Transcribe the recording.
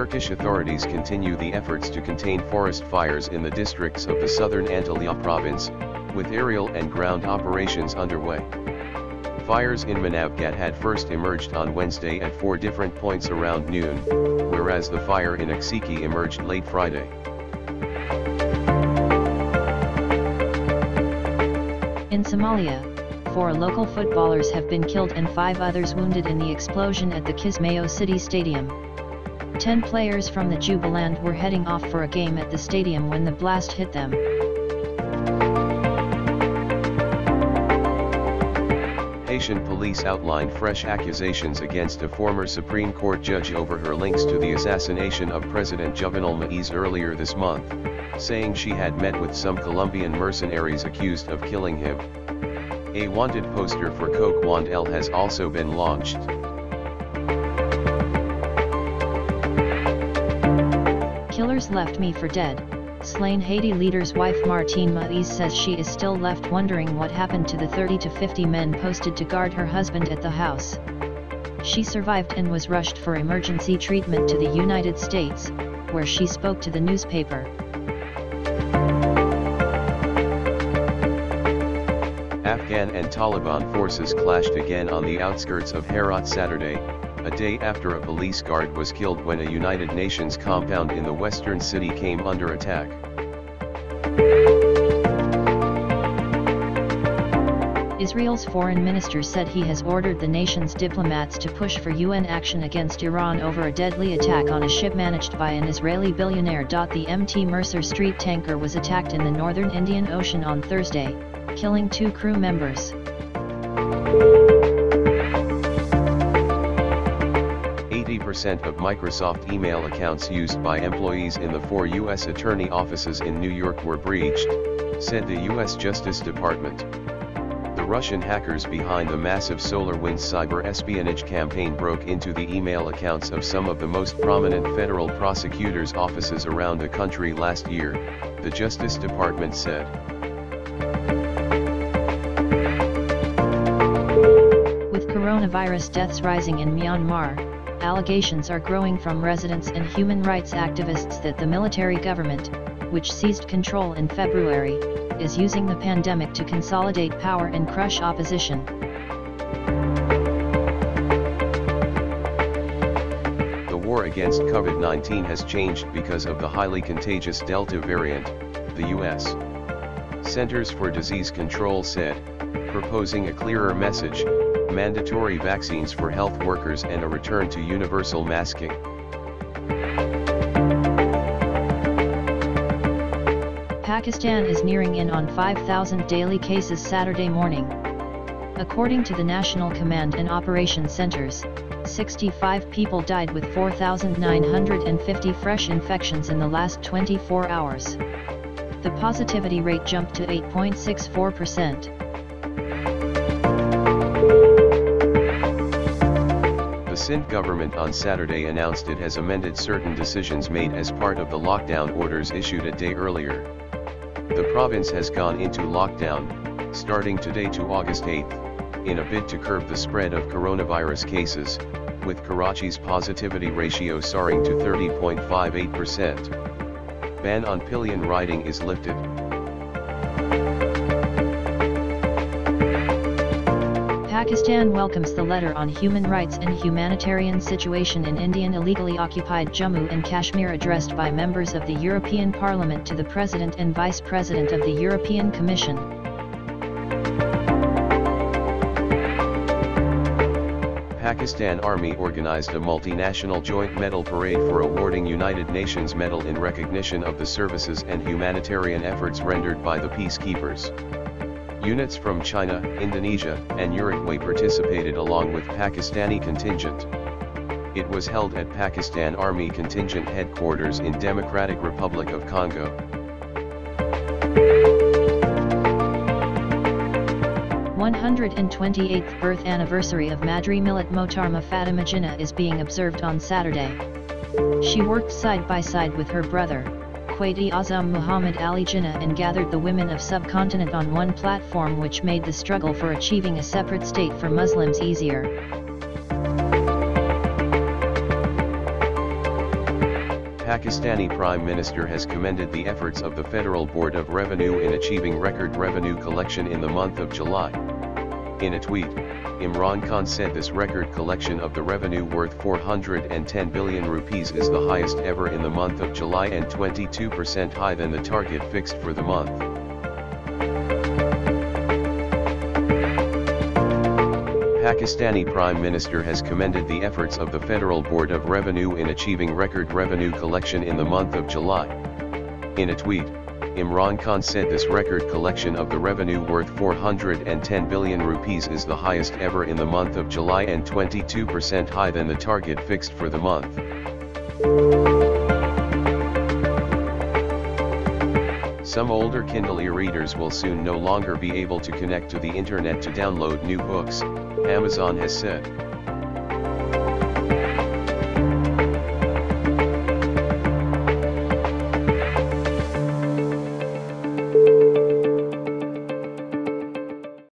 Turkish authorities continue the efforts to contain forest fires in the districts of the southern Antalya province, with aerial and ground operations underway. Fires in Manavgat had first emerged on Wednesday at 4 different points around noon, whereas the fire in Aksiki emerged late Friday. In Somalia, 4 local footballers have been killed and 5 others wounded in the explosion at the Kismayo City Stadium. 10 players from the Jubaland were heading off for a game at the stadium when the blast hit them. Haitian police outlined fresh accusations against a former Supreme Court judge over her links to the assassination of President Jovenel Moïse earlier this month, saying she had met with some Colombian mercenaries accused of killing him. A wanted poster for Coq Wandel has also been launched. Killers left me for dead. Slain Haiti leader's wife Martine Moïse says she is still left wondering what happened to the 30 to 50 men posted to guard her husband at the house. She survived and was rushed for emergency treatment to the United States, where she spoke to the newspaper. Afghan and Taliban forces clashed again on the outskirts of Herat Saturday, a day after a police guard was killed when a United Nations compound in the western city came under attack. Israel's foreign minister said he has ordered the nation's diplomats to push for UN action against Iran over a deadly attack on a ship managed by an Israeli billionaire. The MT Mercer Street tanker was attacked in the northern Indian Ocean on Thursday, killing 2 crew members. 80% of Microsoft email accounts used by employees in the 4 U.S. attorney offices in New York were breached, said the U.S. Justice Department. The Russian hackers behind the massive SolarWinds cyber espionage campaign broke into the email accounts of some of the most prominent federal prosecutors' offices around the country last year, the Justice Department said. With coronavirus deaths rising in Myanmar, allegations are growing from residents and human rights activists that the military government, which seized control in February, is using the pandemic to consolidate power and crush opposition. The war against COVID-19 has changed because of the highly contagious Delta variant, the U.S. Centers for Disease Control said, proposing a clearer message, mandatory vaccines for health workers and a return to universal masking. Pakistan is nearing in on 5,000 daily cases Saturday morning. According to the National Command and Operations Centers, 65 people died with 4,950 fresh infections in the last 24 hours. The positivity rate jumped to 8.64%. The Sindh government on Saturday announced it has amended certain decisions made as part of the lockdown orders issued a day earlier. The province has gone into lockdown, starting today to August 8, in a bid to curb the spread of coronavirus cases, with Karachi's positivity ratio soaring to 30.58%. Ban on pillion riding is lifted. Pakistan welcomes the letter on human rights and humanitarian situation in Indian illegally occupied Jammu and Kashmir addressed by members of the European Parliament to the President and Vice President of the European Commission. Pakistan Army organized a multinational joint medal parade for awarding United Nations Medal in recognition of the services and humanitarian efforts rendered by the peacekeepers. Units from China, Indonesia, and Uruguay participated along with Pakistani contingent. It was held at Pakistan Army Contingent Headquarters in Democratic Republic of Congo. 128th birth anniversary of Madri Millat Mohtarma Fatima Jinnah is being observed on Saturday. She worked side by side with her brother, Quaid-e-Azam Muhammad Ali Jinnah, and gathered the women of subcontinent on one platform, which made the struggle for achieving a separate state for Muslims easier. Pakistani Prime Minister has commended the efforts of the Federal Board of Revenue in achieving record revenue collection in the month of July. In a tweet, Imran Khan said this record collection of the revenue worth 410 billion rupees is the highest ever in the month of July and 22% higher than the target fixed for the month. Pakistani Prime Minister has commended the efforts of the Federal Board of Revenue in achieving record revenue collection in the month of July. In a tweet, Imran Khan said this record collection of the revenue worth 410 billion rupees is the highest ever in the month of July and 22% higher than the target fixed for the month. Some older Kindle e-readers will soon no longer be able to connect to the internet to download new books, Amazon has said.